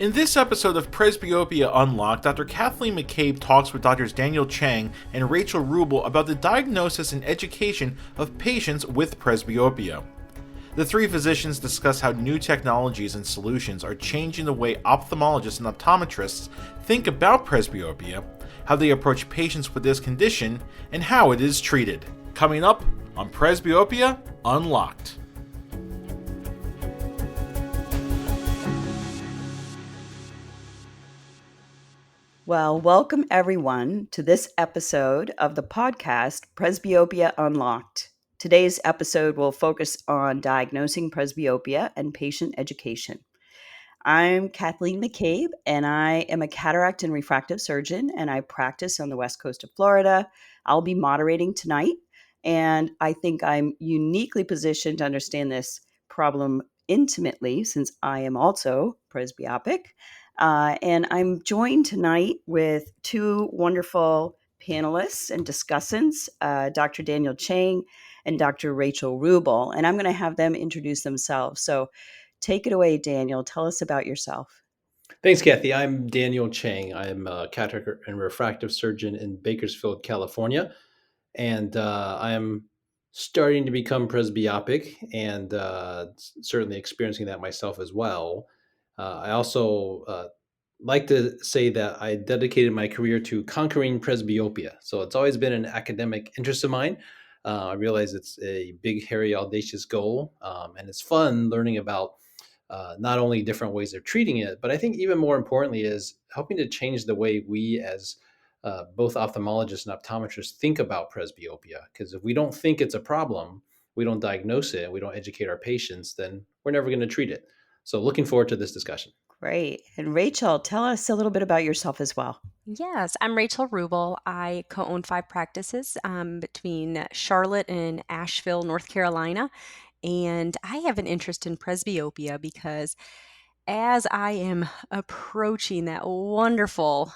In this episode of Presbyopia Unlocked, Dr. Kathleen McCabe talks with Drs. Daniel Chang and Rachael Wruble about the diagnosis and education of patients with presbyopia. The three physicians discuss how new technologies and solutions are changing the way ophthalmologists and optometrists think about presbyopia, how they approach patients with this condition, and how it is treated. Coming up on Presbyopia Unlocked. Well, welcome everyone to this episode of the podcast Presbyopia Unlocked. Today's episode will focus on diagnosing presbyopia and patient education. I'm Kathleen McCabe, and I am a cataract and refractive surgeon, and I practice on the west coast of Florida. I'll be moderating tonight, and I think I'm uniquely positioned to understand this problem intimately since I am also presbyopic. And I'm joined tonight with two wonderful panelists and discussants, Dr. Daniel Chang and Dr. Rachael Wruble. And I'm going to have them introduce themselves. So take it away, Daniel. Tell us about yourself. Thanks, Kathy. I'm Daniel Chang. I'm a cataract and refractive surgeon in Bakersfield, California. And I am starting to become presbyopic and certainly experiencing that myself as well. I also like to say that I dedicated my career to conquering presbyopia. So it's always been an academic interest of mine. I realize it's a big, hairy, audacious goal, and it's fun learning about not only different ways of treating it, but I think even more importantly is helping to change the way we as both ophthalmologists and optometrists think about presbyopia. Because if we don't think it's a problem, we don't diagnose it, we don't educate our patients, then we're never going to treat it. So looking forward to this discussion. Great. And Rachael, tell us a little bit about yourself as well. Yes, I'm Rachael Wruble. I co-own 5 practices between Charlotte and Asheville, North Carolina. And I have an interest in presbyopia because as I am approaching that wonderful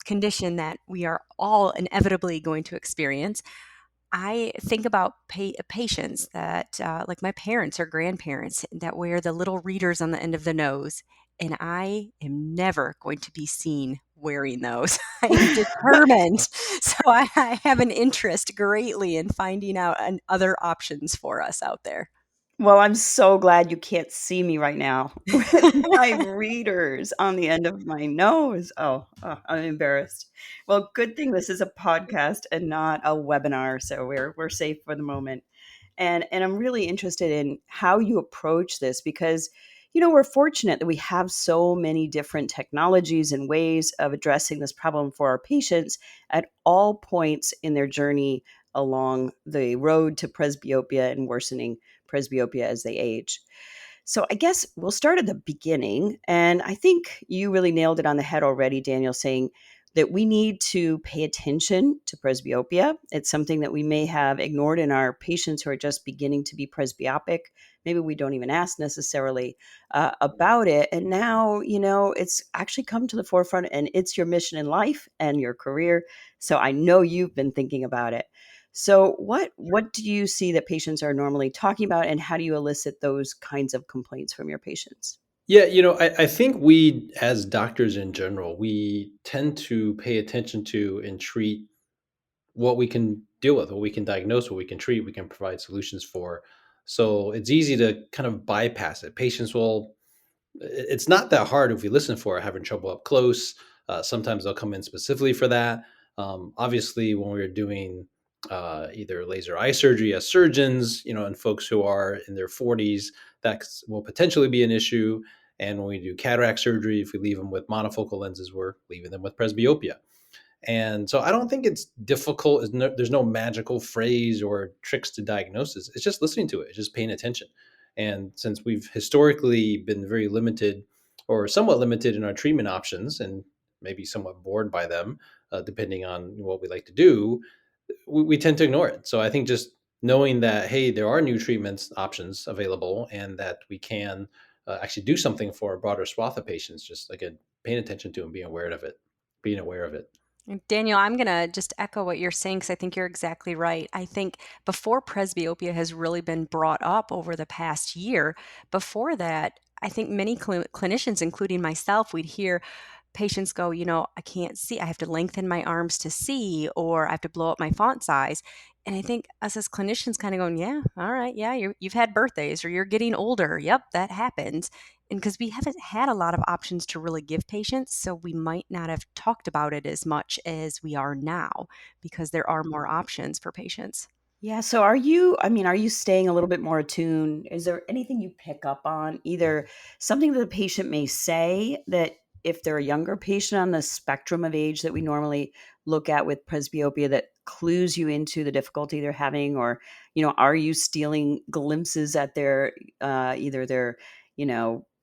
condition that we are all inevitably going to experience, I think about patients that, like my parents or grandparents, that wear the little readers on the end of the nose. And I am never going to be seen wearing those. I am determined. So I have an interest greatly in finding out other options for us out there. Well, I'm so glad you can't see me right now with my readers on the end of my nose. Oh, I'm embarrassed. Well, good thing this is a podcast and not a webinar, so we're safe for the moment. And I'm really interested in how you approach this because, we're fortunate that we have so many different technologies and ways of addressing this problem for our patients at all points in their journey along the road to presbyopia and worsening presbyopia as they age. So I guess we'll start at the beginning. And I think you really nailed it on the head already, Daniel, saying that we need to pay attention to presbyopia. It's something that we may have ignored in our patients who are just beginning to be presbyopic. Maybe we don't even ask necessarily about it. And now, it's actually come to the forefront and it's your mission in life and your career. So I know you've been thinking about it. So what do you see that patients are normally talking about, and how do you elicit those kinds of complaints from your patients? Yeah, I think we, as doctors in general, we tend to pay attention to and treat what we can deal with, what we can diagnose, what we can treat, we can provide solutions for. So it's easy to kind of bypass it. It's not that hard if we listen for it, having trouble up close. Sometimes they'll come in specifically for that. Obviously, when we're doing either laser eye surgery as surgeons, and folks who are in their 40s, that will potentially be an issue. And when we do cataract surgery, if we leave them with monofocal lenses, we're leaving them with presbyopia. And so I don't think it's difficult. There's no magical phrase or tricks to diagnosis. It's just listening to it. It's just paying attention. And since we've historically been very limited or somewhat limited in our treatment options and maybe somewhat bored by them, depending on what we like to do, we tend to ignore it. So I think just knowing that, hey, there are new treatments options available and that we can actually do something for a broader swath of patients, just again, paying attention to and being aware of it. Daniel, I'm going to just echo what you're saying because I think you're exactly right. I think before presbyopia has really been brought up over the past year, before that, I think many clinicians, including myself, we'd hear patients go, I can't see. I have to lengthen my arms to see, or I have to blow up my font size. And I think us as clinicians kind of going, yeah, all right, yeah, you've had birthdays or you're getting older. Yep, that happens. And because we haven't had a lot of options to really give patients, so we might not have talked about it as much as we are now because there are more options for patients. Yeah, so are you staying a little bit more attuned? Is there anything you pick up on, either something that the patient may say that if they're a younger patient on the spectrum of age that we normally look at with presbyopia that clues you into the difficulty they're having, or, are you stealing glimpses at their either their,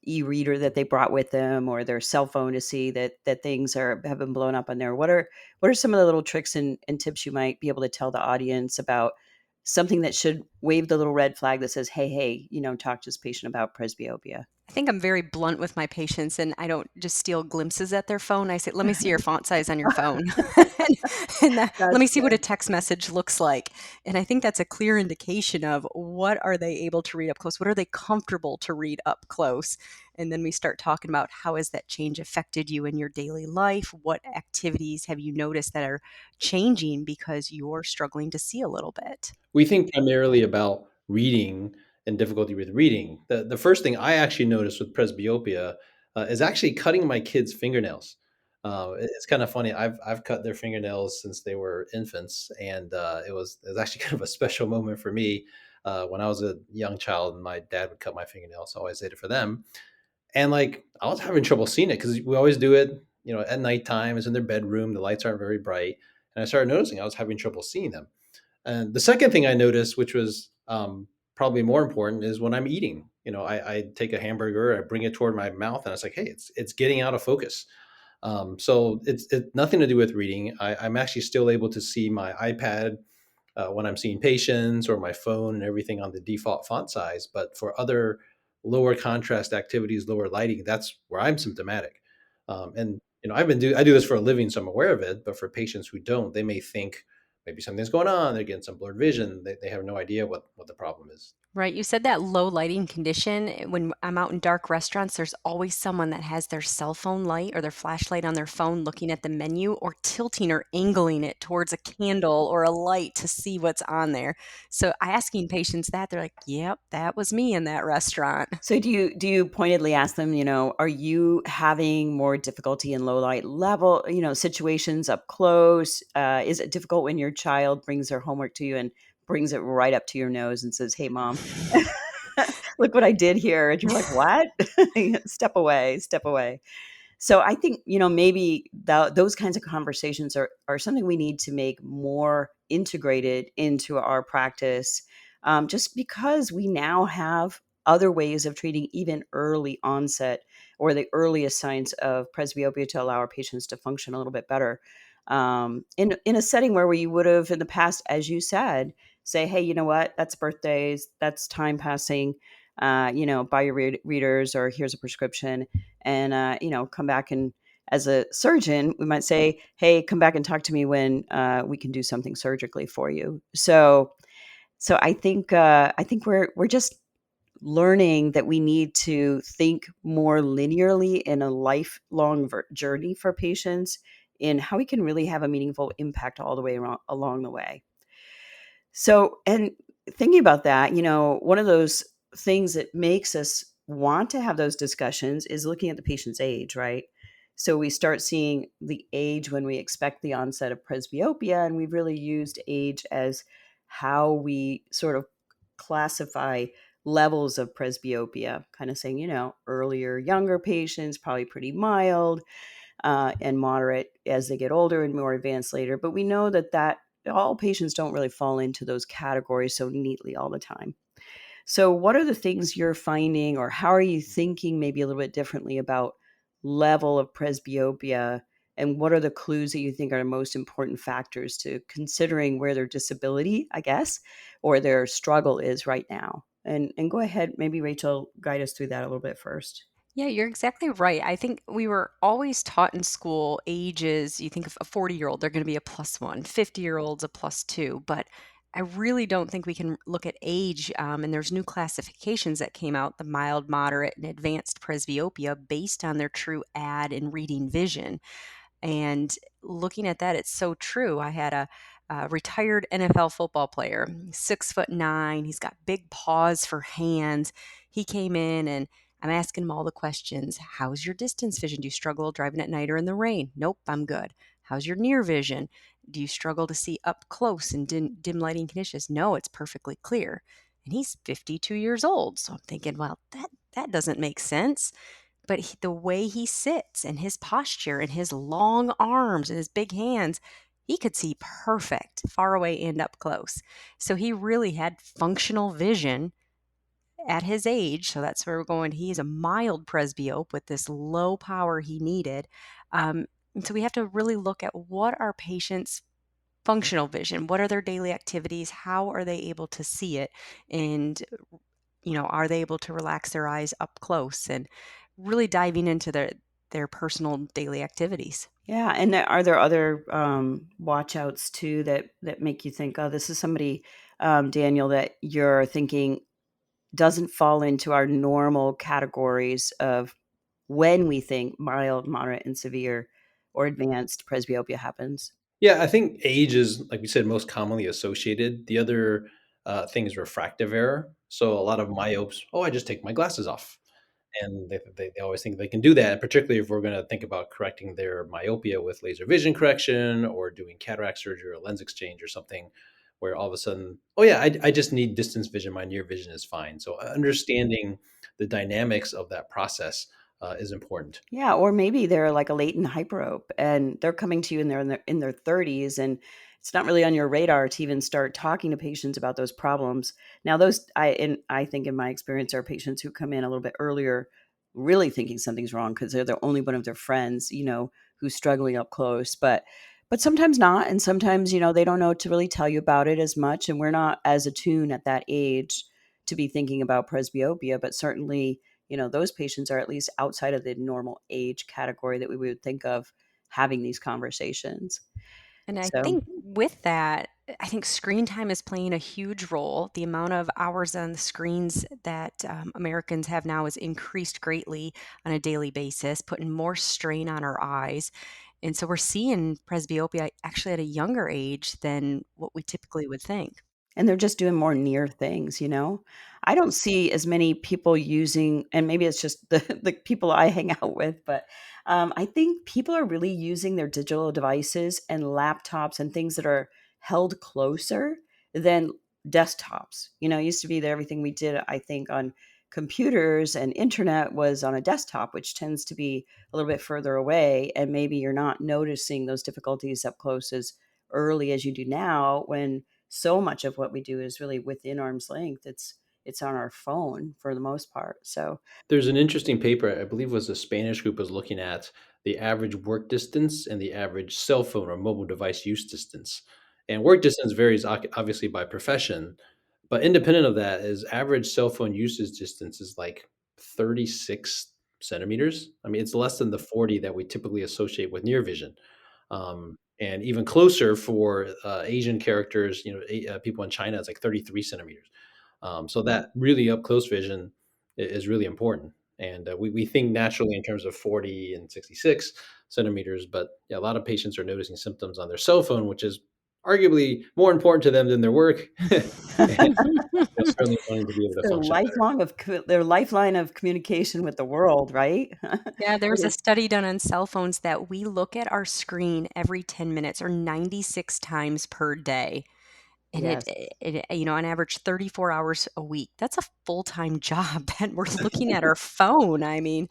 e-reader that they brought with them or their cell phone to see that things have been blown up on there? What are some of the little tricks and tips you might be able to tell the audience about something that should wave the little red flag that says, hey, talk to this patient about presbyopia? I think I'm very blunt with my patients, and I don't just steal glimpses at their phone. I say, let me see your font size on your phone. Let That's me see what a good. text message looks like. And I think that's a clear indication of what are they able to read up close? What are they comfortable to read up close? And then we start talking about how has that change affected you in your daily life? What activities have you noticed that are changing because you're struggling to see a little bit? We think primarily about reading and difficulty with reading. The first thing I actually noticed with presbyopia is actually cutting my kids' fingernails. It's kind of funny. I've cut their fingernails since they were infants, and it was actually kind of a special moment for me when I was a young child, and my dad would cut my fingernails. So I always did it for them, and like I was having trouble seeing it because we always do it, at nighttime. It's in their bedroom. The lights aren't very bright, and I started noticing I was having trouble seeing them. And the second thing I noticed, which was probably more important, is when I'm eating. I take a hamburger, I bring it toward my mouth, and it's like, hey, it's getting out of focus. So it's nothing to do with reading. I'm actually still able to see my iPad when I'm seeing patients, or my phone and everything on the default font size. But for other lower contrast activities, lower lighting, that's where I'm symptomatic. And I do this for a living, so I'm aware of it. But for patients who don't, they may think maybe something's going on. They're getting some blurred vision. They have no idea what the problem is. Right. You said that low lighting condition. When I'm out in dark restaurants, there's always someone that has their cell phone light or their flashlight on their phone looking at the menu or tilting or angling it towards a candle or a light to see what's on there. So asking patients that, they're like, yep, that was me in that restaurant. So do you pointedly ask them, are you having more difficulty in low light level, situations up close? Is it difficult when your child brings their homework to you and brings it right up to your nose and says, "Hey, mom, look what I did here," and you're like, "What?" Step away, step away. So I think, maybe those kinds of conversations are something we need to make more integrated into our practice, just because we now have other ways of treating even early onset or the earliest signs of presbyopia to allow our patients to function a little bit better. In a setting where we would have in the past, as you said, say, "Hey, you know what? That's birthdays. That's time passing. Buy your readers, or here's a prescription," and come back, and as a surgeon we might say, "Hey, come back and talk to me when we can do something surgically for you." So I think we're just learning that we need to think more linearly in a lifelong journey for patients in how we can really have a meaningful impact all the way along the way. So, and thinking about that, one of those things that makes us want to have those discussions is looking at the patient's age, right? So we start seeing the age when we expect the onset of presbyopia, and we've really used age as how we sort of classify levels of presbyopia, kind of saying, earlier, younger patients, probably pretty mild, and moderate as they get older, and more advanced later. But we know that all patients don't really fall into those categories so neatly all the time. So, what are the things you're finding, or how are you thinking maybe a little bit differently about level of presbyopia? And what are the clues that you think are the most important factors to considering where their disability, I guess, or their struggle is right now? And go ahead, maybe Rachel, guide us through that a little bit first. Yeah, you're exactly right. I think we were always taught in school ages, you think of a 40-year-old, they're going to be a plus one, 50-year-old's a plus two. But I really don't think we can look at age, and there's new classifications that came out, the mild, moderate, and advanced presbyopia, based on their true ad and reading vision. And looking at that, it's so true. I had a retired NFL football player, 6'9". He's got big paws for hands. He came in and I'm asking him all the questions. How's your distance vision? Do you struggle driving at night or in the rain? Nope, I'm good. How's your near vision? Do you struggle to see up close in dim lighting conditions? No, it's perfectly clear. And he's 52 years old. So I'm thinking, well, that doesn't make sense. But the way he sits and his posture and his long arms and his big hands, he could see perfect, far away and up close. So he really had functional vision at his age. So that's where we're going. He's a mild presbyope with this low power he needed. And so we have to really look at what our patients' functional vision, what are their daily activities, how are they able to see it, and are they able to relax their eyes up close, and really diving into their personal daily activities. Yeah, and are there other watch outs too that make you think, oh, this is somebody, Daniel, that you're thinking doesn't fall into our normal categories of when we think mild, moderate, and severe or advanced presbyopia happens? Yeah, I think age is, like we said, most commonly associated. The other thing is refractive error. So a lot of myopes, I just take my glasses off. And they always think they can do that, particularly if we're going to think about correcting their myopia with laser vision correction or doing cataract surgery or lens exchange or something, where all of a sudden, I just need distance vision. My near vision is fine. So understanding the dynamics of that process is important. Yeah, or maybe they're like a latent hyperope and they're coming to you and they're in their 30s, and it's not really on your radar to even start talking to patients about those problems. Now, those I think in my experience are patients who come in a little bit earlier, really thinking something's wrong because they're the only one of their friends, who's struggling up close. But sometimes not, and sometimes they don't know to really tell you about it as much, and we're not as attuned at that age to be thinking about presbyopia. But certainly, those patients are at least outside of the normal age category that we would think of having these conversations. And I So, think with that, I think screen time is playing a huge role. The amount of hours on the screens that Americans have now has increased greatly on a daily basis, putting more strain on our eyes. And so we're seeing presbyopia actually at a younger age than what we typically would think. and they're just doing more near things. I don't see as many people using, and maybe it's just the people I hang out with, but I think people are really using their digital devices and laptops and things that are held closer than desktops. It used to be that everything we did, I think, on computers and internet was on a desktop, which tends to be a little bit further away. And maybe you're not noticing those difficulties up close as early as you do now, when so much of what we do is really within arm's length. It's on our phone for the most part. So, There's an interesting paper, I believe was a Spanish group, was looking at the average work distance and the average cell phone or mobile device use distance. And work distance varies obviously by profession, but independent of that is average cell phone usage distance is like 36 centimeters. I mean, it's less than the 40 that we typically associate with near vision. And even closer for Asian characters, people in China, it's like 33 centimeters. So that really up close vision is really important. And we think naturally in terms of 40 and 66 centimeters, but yeah, a lot of patients are noticing symptoms on their cell phone, which is arguably more important to them than their work. And they're certainly wanting to be able to function better. their lifeline of communication with the world, right? Yeah, It there's a is. study done on cell phones that we look at our screen every 10 minutes or 96 times per day. And Yes. on average 34 hours a week. That's a full-time job that we're looking at our phone. I mean,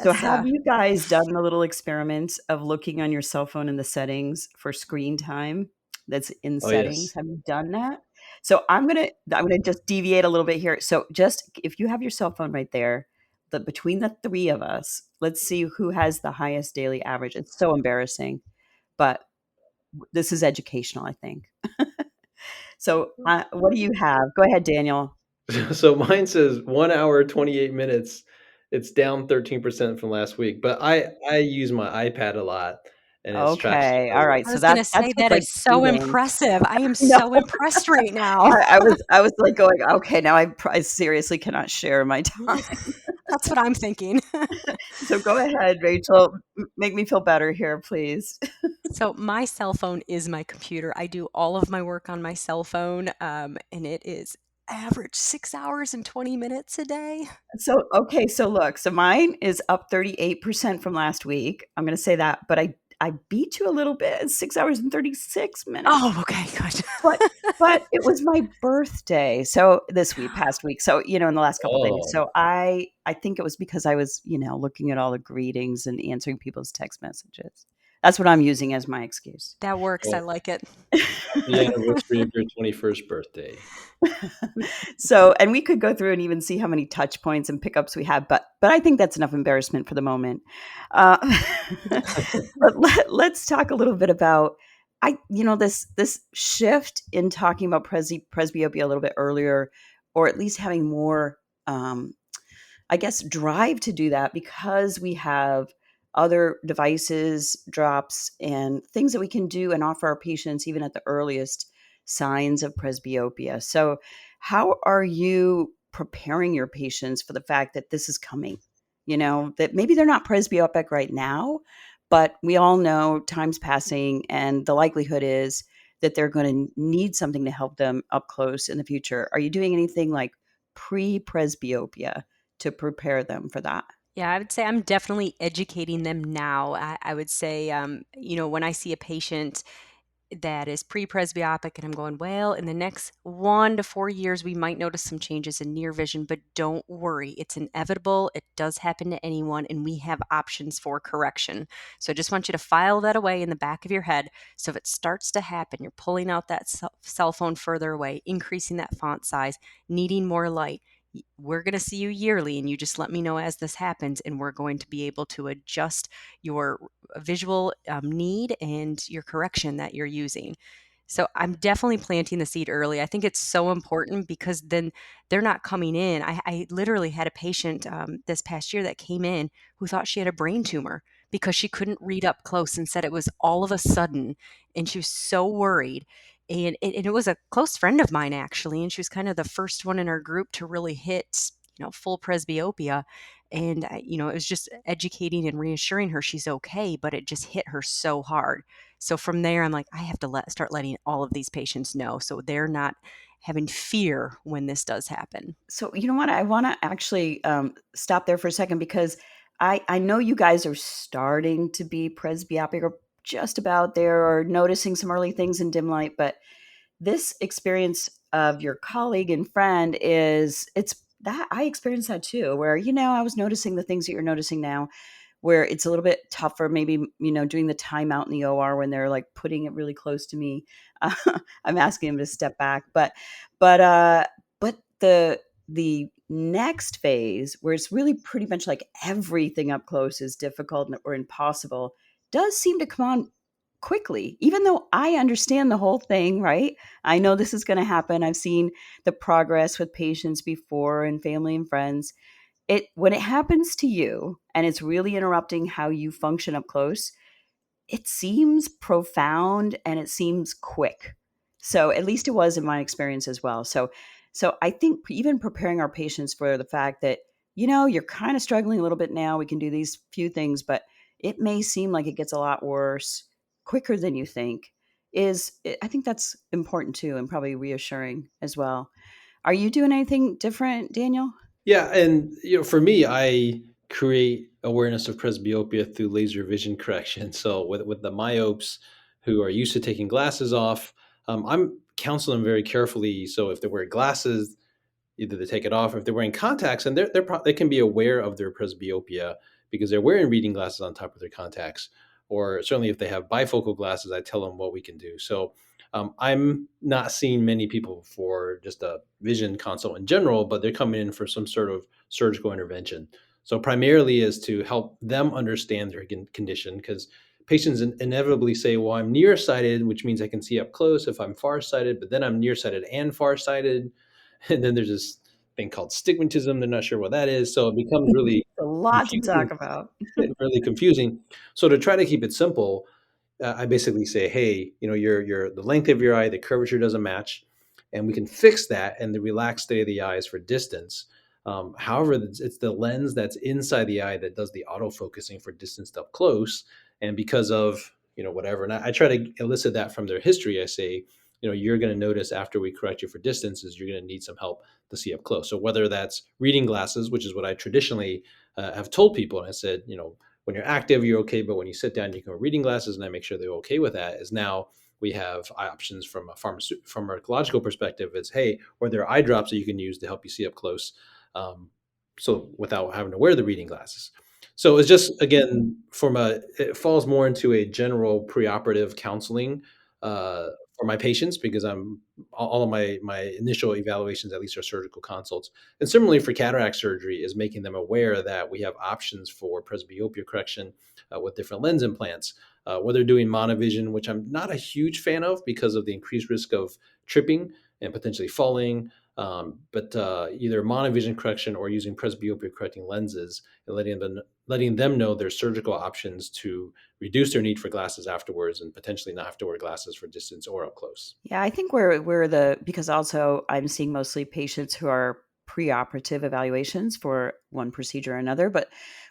So that's have you guys done the little experiment of looking on your cell phone in the settings for screen time that's in Oh, settings? yes. Have you done that? So I'm gonna just deviate a little bit here. So just if you have your cell phone right there, between the three of us, let's see who has the highest daily average. It's so embarrassing, but this is educational, I think. So what do you have? Go ahead, Daniel. So mine says 1 hour, 28 minutes. It's down 13% from last week, but I use my iPad a lot. and it's tracking. Okay. All right. I So was gonna that's say what's that like is so cheating. impressive. I am No, so impressed right now. I was like going, okay, now I seriously cannot share my time. That's what I'm thinking. So go ahead, Rachel. Make me feel better here, please. So my cell phone is my computer. I do all of my work on my cell phone, and it is average 6 hours and 20 minutes a day. So, okay, so look, so mine is up 38% from last week. I'm going to say that, but I beat you a little bit, 6 hours and 36 minutes. Oh, okay, good. But it was my birthday. So this week, past week. So, in the last couple of days. Oh, So I think it was because I was, looking at all the greetings and answering people's text messages. That's what I'm using as my excuse. That works. I well, like it. the anniversary of your 21st birthday. So, and we could go through and even see how many touch points and pickups we have, but I think that's enough embarrassment for the moment. Uh, but let's talk a little bit about this shift in talking about presbyopia a little bit earlier, or at least having more, I guess, drive to do that because we have other devices, drops, and things that we can do and offer our patients even at the earliest signs of presbyopia. So, how are you preparing your patients for the fact that this is coming? That maybe they're not presbyopic right now, but we all know time's passing, and the likelihood is that they're going to need something to help them up close in the future. Are you doing anything like pre presbyopia to prepare them for that? Yeah, I would say I'm definitely educating them now. I would say, when I see a patient that is pre-presbyopic and I'm going, well, in the next 1 to 4 years, we might notice some changes in near vision, but don't worry. It's inevitable. It does happen to anyone, and we have options for correction. So I just want you to file that away in the back of your head. So if it starts to happen, you're pulling out that cell phone further away, increasing that font size, needing more light. We're going to see you yearly, and you just let me know as this happens, and we're going to be able to adjust your visual need and your correction that you're using. So I'm definitely planting the seed early. I think it's so important because then they're not coming in. I literally had a patient this past year that came in who thought she had a brain tumor because she couldn't read up close and said it was all of a sudden. And she was so worried. And it was a close friend of mine, actually. And she was kind of the first one in our group to really hit, full presbyopia. And, it was just educating and reassuring her she's okay, but it just hit her so hard. So from there, I'm like, I have to start letting all of these patients know so they're not having fear when this does happen. So, you know what? I want to actually stop there for a second because I know you guys are starting to be presbyopic or just about there or noticing some early things in dim light, but this experience of your colleague and friend it's that I experienced that too, where, I was noticing the things that you're noticing now, where it's a little bit tougher, maybe, doing the timeout in the OR when they're like putting it really close to me. Uh, I'm asking them to step back, but, uh, but the next phase where it's really pretty much like everything up close is difficult or impossible does seem to come on quickly, even though I understand the whole thing, right? I know this is going to happen. I've seen the progress with patients before and family and friends. When it happens to you and it's really interrupting how you function up close, it seems profound and it seems quick. So at least it was in my experience as well. So I think even preparing our patients for the fact that, you're kind of struggling a little bit now, we can do these few things, but it may seem like it gets a lot worse quicker than you think I think that's important too, and probably reassuring as well. Are you doing anything different, Daniel? Yeah, and for me, I create awareness of presbyopia through laser vision correction. So with the myopes who are used to taking glasses off, I'm counseling them very carefully. So if they're wearing glasses, either they take it off, or if they're wearing contacts, and they can be aware of their presbyopia because they're wearing reading glasses on top of their contacts. Or certainly if they have bifocal glasses, I tell them what we can do. So I'm not seeing many people for just a vision consult in general, but they're coming in for some sort of surgical intervention. So primarily is to help them understand their condition, because patients inevitably say, well, I'm nearsighted, which means I can see up close if I'm farsighted, but then I'm nearsighted and farsighted. And then there's this thing called stigmatism. They're not sure what that is. So it becomes really A lot to confusing. talk about. Really confusing. So to try to keep it simple, I basically say, hey, your the length of your eye, the curvature doesn't match, and we can fix that. And the relaxed state of the eye is for distance. However, it's the lens that's inside the eye that does the autofocusing for distance up close. And because of whatever, and I try to elicit that from their history. I say, you're going to notice after we correct you for distances, you're going to need some help to see up close. So whether that's reading glasses, which is what I traditionally have told people, and I said, when you're active, you're okay, but when you sit down, you can wear reading glasses, and I make sure they're okay with that. Is now we have options from a pharmacological perspective. Is hey, or there are eye drops that you can use to help you see up close, so without having to wear the reading glasses. So it's just again it falls more into a general preoperative counseling for my patients because all of my initial evaluations at least are surgical consults. And similarly for cataract surgery is making them aware that we have options for presbyopia correction with different lens implants. Whether doing monovision, which I'm not a huge fan of because of the increased risk of tripping and potentially falling, but either monovision correction or using presbyopia correcting lenses and letting them know there's surgical options to reduce their need for glasses afterwards and potentially not have to wear glasses for distance or up close. Yeah, I think because also I'm seeing mostly patients who are preoperative evaluations for one procedure or another, but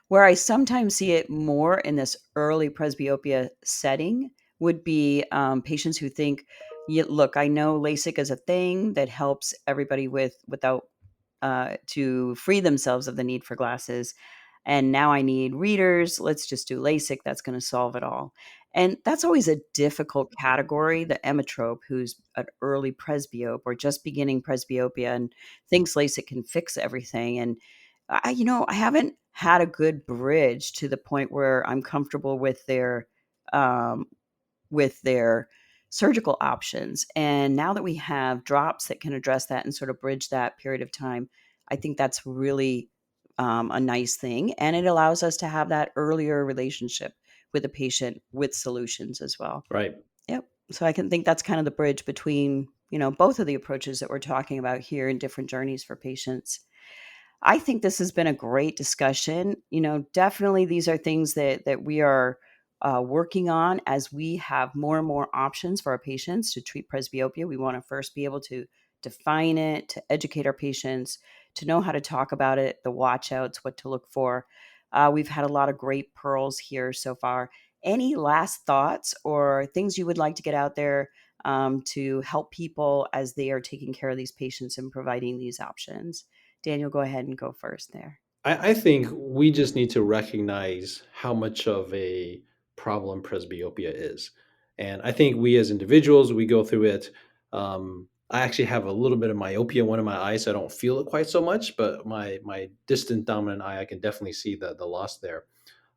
where I sometimes see it more in this early presbyopia setting would be patients who think, yeah, look, I know LASIK is a thing that helps everybody without to free themselves of the need for glasses. And now I need readers. Let's just do LASIK. That's going to solve it all. And that's always a difficult category. The emmetrope, who's an early presbyope or just beginning presbyopia and thinks LASIK can fix everything. And I haven't had a good bridge to the point where I'm comfortable um, with their surgical options. And now that we have drops that can address that and sort of bridge that period of time, I think that's really a nice thing. And it allows us to have that earlier relationship with the patient with solutions as well. Right. Yep. So I can think that's kind of the bridge between, both of the approaches that we're talking about here in different journeys for patients. I think this has been a great discussion. Definitely these are things that we are working on as we have more and more options for our patients to treat presbyopia. We want to first be able to define it, to educate our patients, to know how to talk about it, the watch outs, what to look for. We've had a lot of great pearls here so far. Any last thoughts or things you would like to get out there to help people as they are taking care of these patients and providing these options? Daniel, go ahead and go first there. I think we just need to recognize how much of a problem presbyopia is. And I think we as individuals, we go through it. I actually have a little bit of myopia in one of my eyes, so I don't feel it quite so much, but my distant dominant eye, I can definitely see the loss there.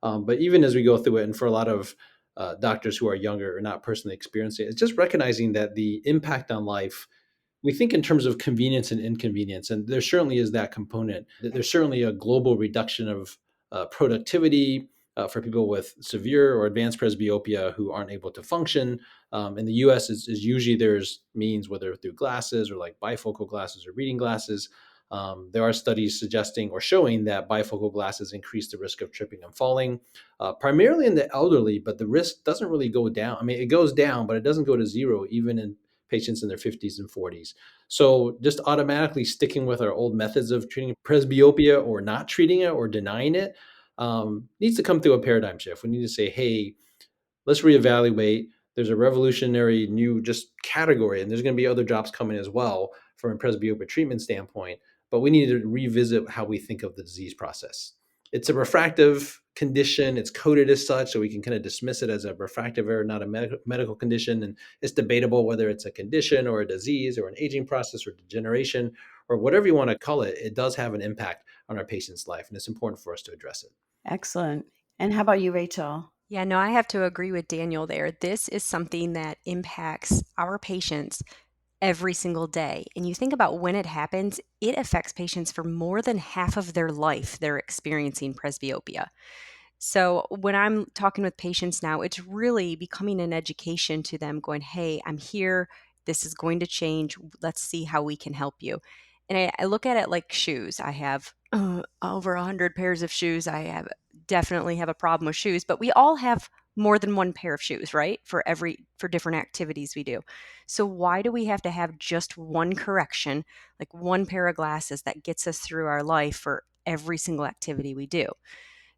But even as we go through it, and for a lot of doctors who are younger or not personally experiencing it, it's just recognizing that the impact on life we think in terms of convenience and inconvenience, and there certainly is that component. There's certainly a global reduction of productivity for people with severe or advanced presbyopia who aren't able to function. In the U.S., is usually there's means, whether through glasses or like bifocal glasses or reading glasses. There are studies suggesting or showing that bifocal glasses increase the risk of tripping and falling, primarily in the elderly, but the risk doesn't really go down. I mean, it goes down, but it doesn't go to zero, even in patients in their 50s and 40s. So just automatically sticking with our old methods of treating presbyopia or not treating it or denying it needs to come through a paradigm shift. We need to say, hey, let's reevaluate. There's a revolutionary new just category, and there's going to be other drops coming as well from a presbyopia treatment standpoint. But we need to revisit how we think of the disease process. It's a refractive condition. It's coded as such, so we can kind of dismiss it as a refractive error, not a medical condition. And it's debatable whether it's a condition or a disease or an aging process or degeneration or whatever you want to call it. It does have an impact on our patient's life, and it's important for us to address it. Excellent. And how about you, Rachel? Yeah, no, I have to agree with Daniel there. This is something that impacts our patients every single day. And you think about when it happens, it affects patients for more than half of their life. They're experiencing presbyopia. So when I'm talking with patients now, it's really becoming an education to them going, hey, I'm here. This is going to change. Let's see how we can help you. And I look at it like shoes. I have over 100 pairs of shoes. I have definitely have a problem with shoes, but we all have more than one pair of shoes, right? For different activities we do. So why do we have to have just one correction, like one pair of glasses that gets us through our life for every single activity we do?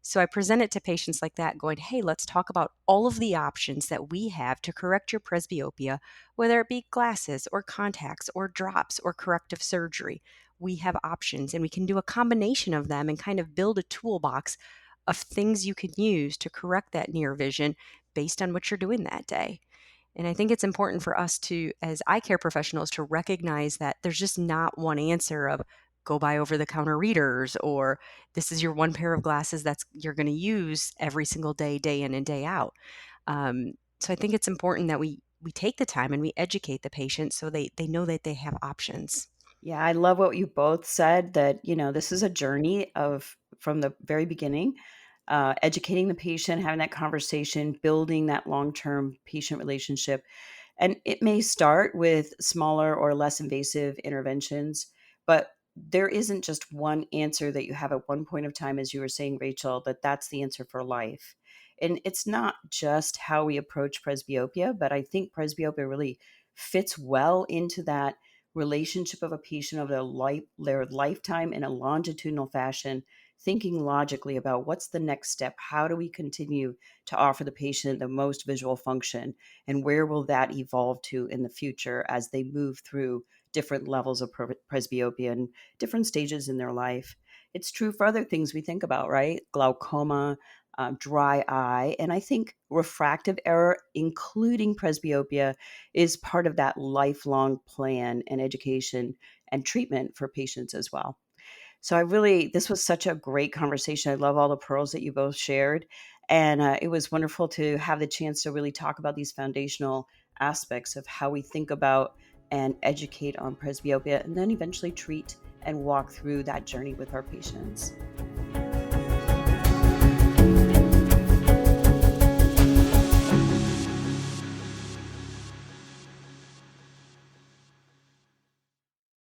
So I present it to patients like that, going, hey, let's talk about all of the options that we have to correct your presbyopia, whether it be glasses or contacts or drops or corrective surgery. We have options, and we can do a combination of them and kind of build a toolbox of things you can use to correct that near vision based on what you're doing that day. And I think it's important for us to, as eye care professionals, to recognize that there's just not one answer of go buy over the counter readers, or this is your one pair of glasses that's you're going to use every single day, day in and day out. So I think it's important that we take the time and we educate the patient so they know that they have options. Yeah, I love what you both said, that, this is a journey of from the very beginning, educating the patient, having that conversation, building that long-term patient relationship. And it may start with smaller or less invasive interventions, but there isn't just one answer that you have at one point of time, as you were saying, Rachel, that's the answer for life. And it's not just how we approach presbyopia, but I think presbyopia really fits well into that relationship of a patient of their lifetime in a longitudinal fashion, thinking logically about what's the next step. How do we continue to offer the patient the most visual function, and where will that evolve to in the future as they move through different levels of presbyopia and different stages in their life. It's true for other things we think about, right? Glaucoma, dry eye, and I think refractive error, including presbyopia, is part of that lifelong plan and education and treatment for patients as well. So this was such a great conversation. I love all the pearls that you both shared. And it was wonderful to have the chance to really talk about these foundational aspects of how we think about and educate on presbyopia, and then eventually treat and walk through that journey with our patients.